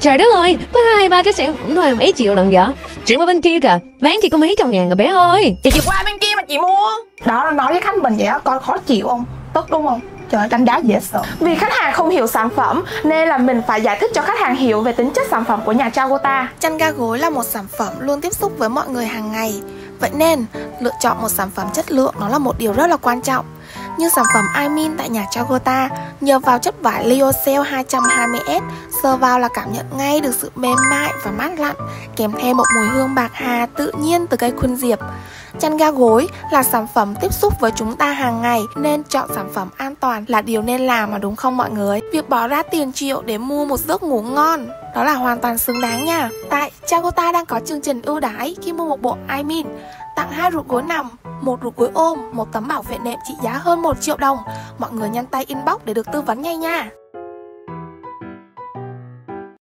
Trời đất ơi, có 2-3 cái sản phẩm thôi mấy triệu lần vậy? Chuyện ở bên kia kìa, bán chỉ có mấy trăm ngàn rồi bé ơi. Chị qua bên kia mà chị mua. Đó, nói với khách mình vậy á, coi khó chịu không? Tức đúng không? Trời ơi, đánh đá dễ sợ. Vì khách hàng không hiểu sản phẩm nên là mình phải giải thích cho khách hàng hiểu về tính chất sản phẩm của nhà Chagota. Chăn ga gối là một sản phẩm luôn tiếp xúc với mọi người hàng ngày. Vậy nên, lựa chọn một sản phẩm chất lượng nó là một điều rất là quan trọng. Như sản phẩm iMin tại nhà Chagota, nhờ vào chất vải Lyocell 220S, sờ vào là cảm nhận ngay được sự mềm mại và mát lạnh, kèm theo một mùi hương bạc hà tự nhiên từ cây khuynh diệp. Chăn ga gối là sản phẩm tiếp xúc với chúng ta hàng ngày nên chọn sản phẩm an toàn là điều nên làm mà đúng không mọi người? Việc bỏ ra tiền triệu để mua một giấc ngủ ngon đó là hoàn toàn xứng đáng nha. Tại Chagota đang có chương trình ưu đãi khi mua một bộ iMin, tặng 2 rụt gối nằm, 1 rụt gối ôm, một tấm bảo vệ nệm trị giá hơn 1 triệu đồng. Mọi người nhanh tay inbox để được tư vấn ngay nha.